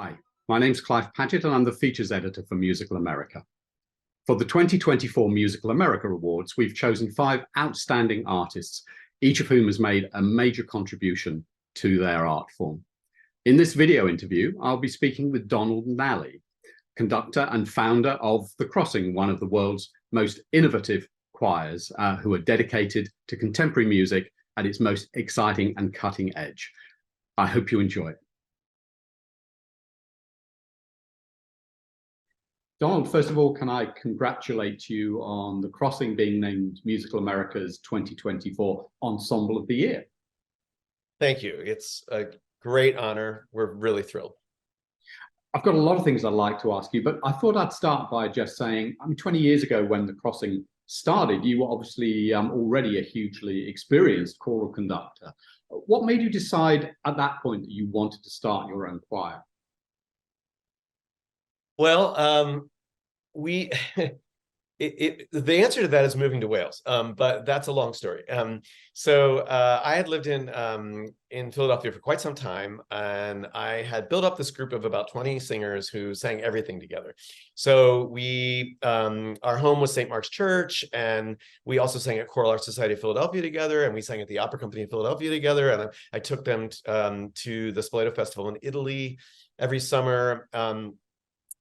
Hi, my name's Clive Paget and I'm the features editor for Musical America. For the 2024 Musical America Awards, we've chosen 5 outstanding artists, each of whom has made a major contribution to their art form. In this video interview, I'll be speaking with Donald Nally, conductor and founder of The Crossing, one of the world's most innovative choirs who are dedicated to contemporary music at its most exciting and cutting edge. I hope you enjoy it. Donald, first of all, can I congratulate you on The Crossing being named Musical America's 2024 Ensemble of the Year? Thank you. It's a great honor. We're really thrilled. I've got a lot of things I'd like to ask you, but I thought I'd start by just saying, 20 years ago when The Crossing started, you were obviously already a hugely experienced choral conductor. What made you decide at that point that you wanted to start your own choir? Well, the answer to that is moving to Wales, but that's a long story. So I had lived in Philadelphia for quite some time, and I had built up this group of about 20 singers who sang everything together. So our home was St. Mark's Church, and we also sang at Choral Arts Society of Philadelphia together, and we sang at the Opera Company of Philadelphia together, and I took them to the Spoleto Festival in Italy every summer.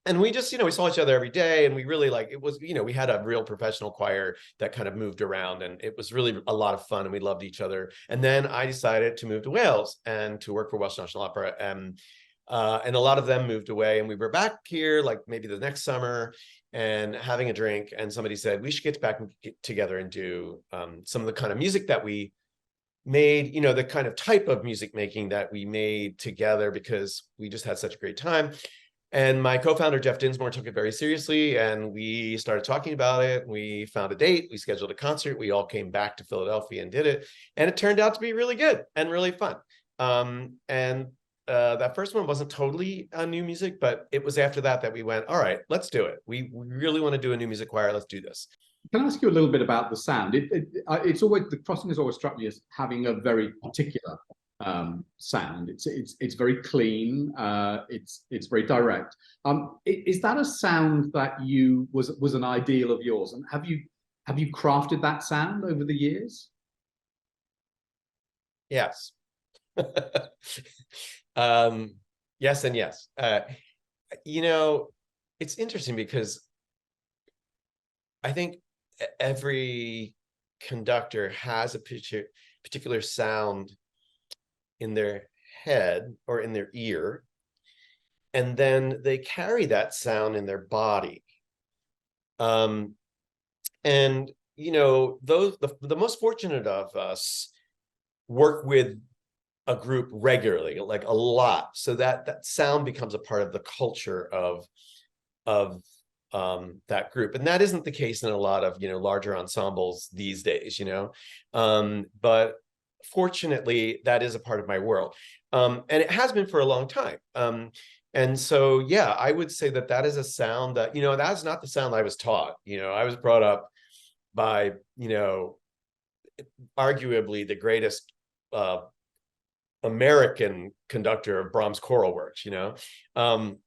And we just, we saw each other every day, and we really it was, we had a real professional choir that kind of moved around, and it was really a lot of fun, and we loved each other. And then I decided to move to Wales and to work for Welsh National Opera, and a lot of them moved away, and we were back here maybe the next summer and having a drink, and somebody said we should get back and get together and do some of the kind of music that we made, the kind of type of music making that we made together, because we just had such a great time. And my co-founder, Jeff Dinsmore, took it very seriously, and we started talking about it. We found a date, we scheduled a concert, we all came back to Philadelphia and did it. And it turned out to be really good and really fun. That first one wasn't totally new music, but it was after that we went, all right, let's do it. We really want to do a new music choir, let's do this. Can I ask you a little bit about the sound? It's always, The Crossing has always struck me as having a very particular sound. It's very clean. It's very direct. Is that a sound that was an ideal of yours? And have you crafted that sound over the years? Yes. Yes and yes. It's interesting because I think every conductor has a particular sound in their head or in their ear, and then they carry that sound in their body. The most fortunate of us work with a group regularly, like a lot, so that sound becomes a part of the culture of that group. And that isn't the case in a lot of larger ensembles these days, but fortunately, that is a part of my world. And it has been for a long time. And so, yeah, I would say that is a sound that, that's not the sound I was taught. I was brought up by, arguably the greatest American conductor of Brahms choral works, and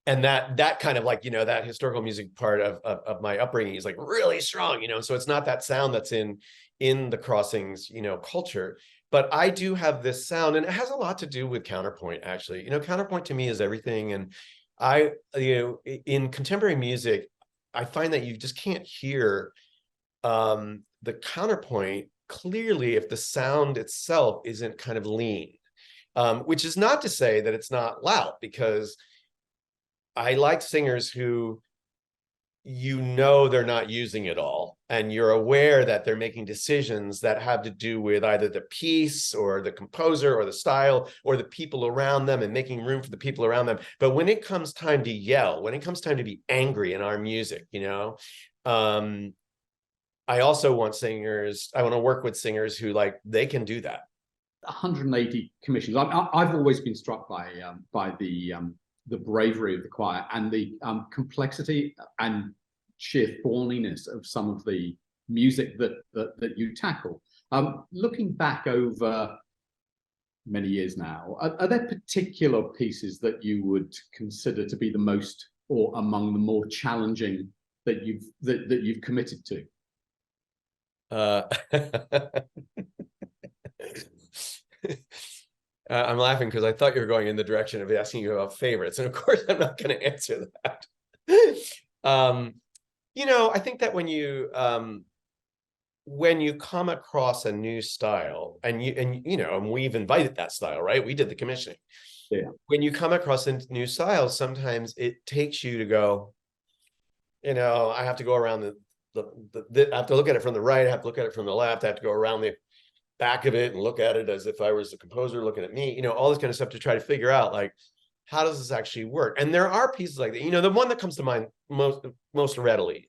that kind of that historical music part of my upbringing is really strong, so it's not that sound that's in The Crossing's culture, but I do have this sound, and it has a lot to do with counterpoint, actually. Counterpoint to me is everything. And I in contemporary music, I find that you just can't hear the counterpoint clearly if the sound itself isn't kind of lean, which is not to say that it's not loud, because I like singers who they're not using it all, and you're aware that they're making decisions that have to do with either the piece or the composer or the style or the people around them, and making room for the people around them. But when it comes time to yell, when it comes time to be angry in our music, I also want to work with singers who they can do that. 180 commissions. I've always been struck by the bravery of the choir and the complexity and sheer thorniness of some of the music that you tackle. Looking back over many years now. Are there particular pieces that you would consider to be the most or among the more challenging that you've committed to? I'm laughing because I thought you were going in the direction of asking you about favorites, and of course I'm not going to answer that. I think that when you come across a new style, and we've invited that style, right? We did the commissioning. Yeah. When you come across a new style, sometimes it takes you to go, I have to go around I have to look at it from the right, I have to look at it from the left, I have to go around the back of it and look at it as if I was the composer looking at me, all this kind of stuff to try to figure out, like, how does this actually work? And there are pieces like that. The one that comes to mind most readily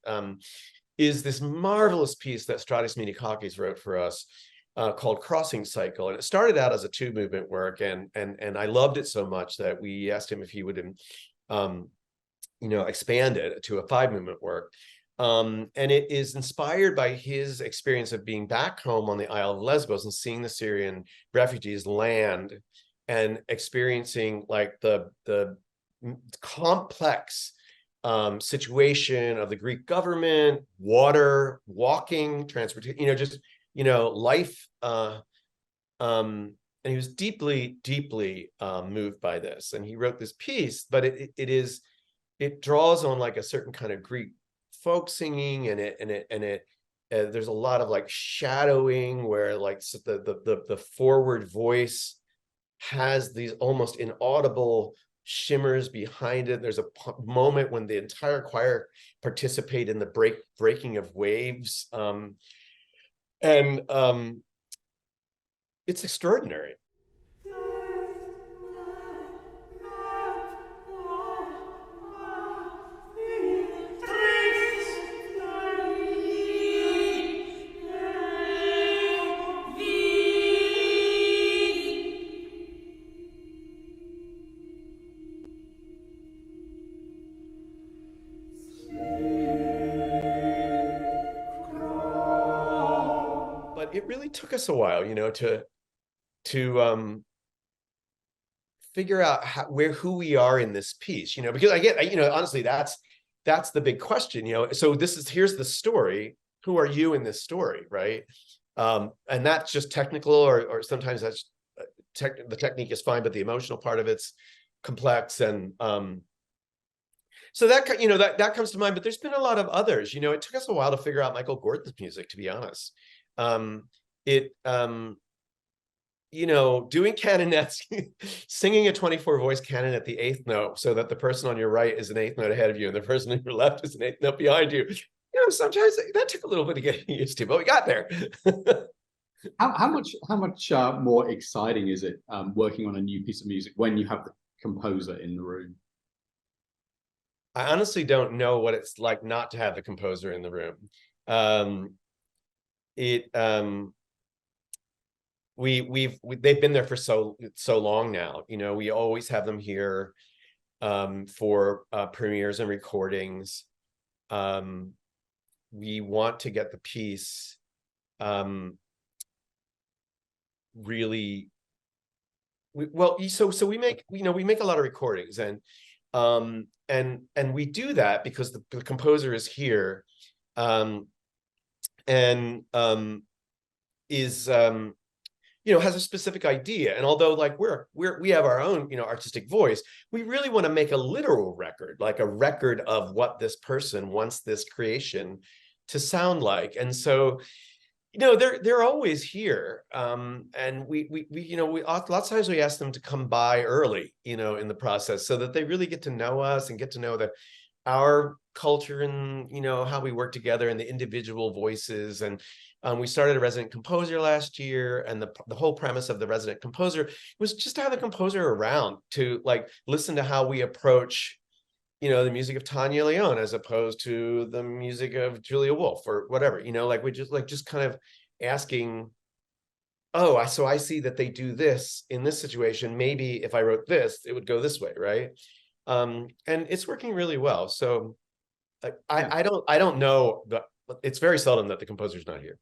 is this marvelous piece that Stratis Minikakis wrote for us called Crossing Cycle. And it started out as a 2-movement work, and I loved it so much that we asked him if he would expand it to a 5-movement work. And it is inspired by his experience of being back home on the Isle of Lesbos and seeing the Syrian refugees land and experiencing like the complex situation of the Greek government, water, walking, transportation, life. And he was deeply, deeply moved by this. And he wrote this piece, but it draws on like a certain kind of Greek folk singing, and there's a lot of like shadowing where like the forward voice has these almost inaudible shimmers behind it. There's a moment when the entire choir participate in the breaking of waves, and it's extraordinary. It really took us a while, to figure out who we are in this piece, because honestly, that's the big question, so here's the story. Who are you in this story, right? And that's just technical, or sometimes that's the technique is fine, but the emotional part of it's complex. And so that that comes to mind, but there's been a lot of others. It took us a while to figure out Michael Gordon's music, to be honest. Doing canonets, singing a 24-voice canon at the 8th note so that the person on your right is an 8th note ahead of you and the person on your left is an 8th note behind you. Sometimes that took a little bit of getting used to, but we got there. How much more exciting is it working on a new piece of music when you have the composer in the room? I honestly don't know what it's like not to have the composer in the room. They've been there for so long now. We always have them here for premieres and recordings. We want to get the piece really so we make a lot of recordings, and we do that because the composer is here, and is has a specific idea. And although like we have our own artistic voice, we really want to make a literal record, like a record of what this person wants this creation to sound like. And so they're always here, and we lots of times we ask them to come by early in the process so that they really get to know us and get to know our culture and how we work together and the individual voices. And we started a resident composer last year, and the whole premise of the resident composer was just to have the composer around to like listen to how we approach the music of Tanya Leon as opposed to the music of Julia Wolf or whatever. We just kind of asking, so I see that they do this in this situation, maybe if I wrote this it would go this way, right? And it's working really well. So I don't know, but it's very seldom that the composer's not here.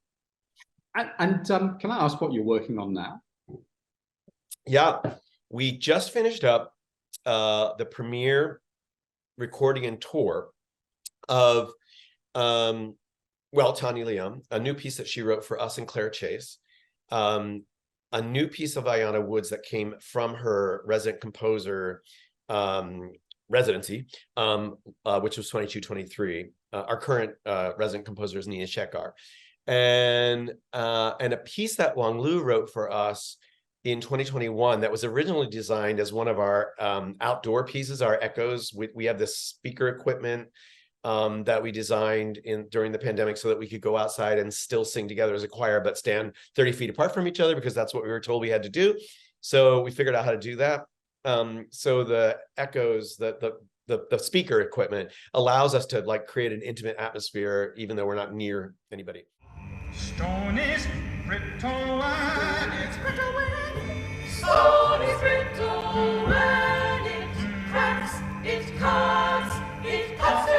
And can I ask what you're working on now? Yeah, we just finished up the premiere recording and tour of Tanya Leung, a new piece that she wrote for us and Claire Chase, a new piece of Ayanna Woods that came from her resident composer residency, which was 22-23. Our current resident composer is Nina Shekhar, and a piece that Wang Lu wrote for us in 2021 that was originally designed as one of our outdoor pieces, our echoes. We have this speaker equipment that we designed during the pandemic so that we could go outside and still sing together as a choir, but stand 30 feet apart from each other, because that's what we were told we had to do. So we figured out how to do that. So the echoes, the speaker equipment allows us to like create an intimate atmosphere, even though we're not near anybody. Stone is brittle when it's brittle when stone is brittle when it cracks, it cuts, it cuts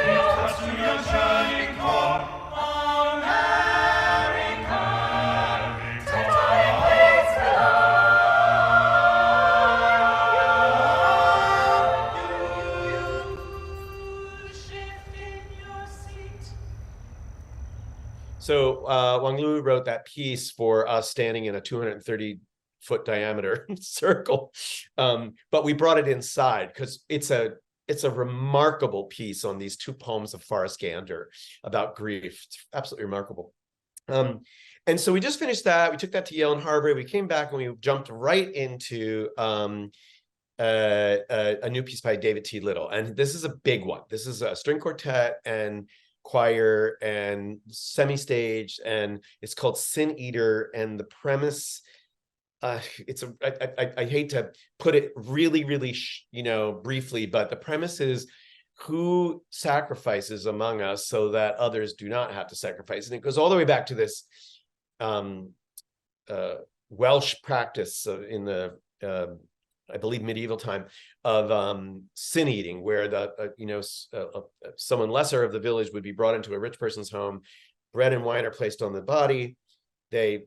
to your shining core. America, tectonic plates below you. Shift in your seat. So Wang Lu wrote that piece for us standing in a 230-foot diameter circle, but we brought it inside because it's a remarkable piece on these two poems of Forrest Gander about grief. It's absolutely remarkable. And so we just finished that. We took that to Yale and Harvard. We came back and we jumped right into a new piece by David T. Little, and this is a big one. This is a string quartet and choir and semi-stage, and it's called Sin Eater. And the premise, I hate to put it really briefly, but the premise is who sacrifices among us so that others do not have to sacrifice. And it goes all the way back to this Welsh practice in the I believe medieval time of sin eating, where someone lesser of the village would be brought into a rich person's home. Bread and wine are placed on the body. They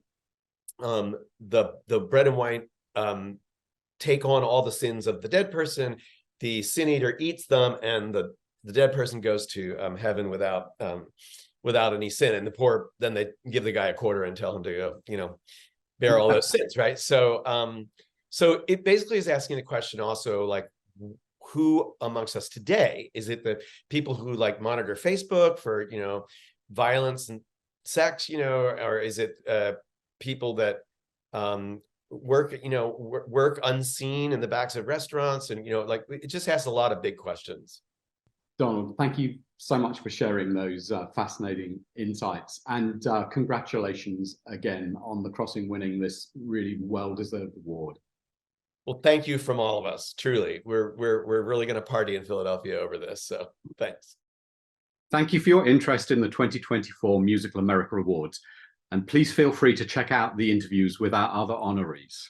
the bread and wine take on all the sins of the dead person. The sin eater eats them, and the dead person goes to heaven without any sin. And the poor, then they give the guy a quarter and tell him to go, bear all those sins, right? So it basically is asking the question also, like, who amongst us today? Is it the people who like monitor Facebook for, violence and sex, or is it people that work unseen in the backs of restaurants? And, like, it just asks a lot of big questions. Donald, thank you so much for sharing those fascinating insights, and congratulations again on The Crossing winning this really well-deserved award. Well, thank you from all of us. Truly, we're really going to party in Philadelphia over this. So thanks. Thank you for your interest in the 2024 Musical America Awards, and please feel free to check out the interviews with our other honorees.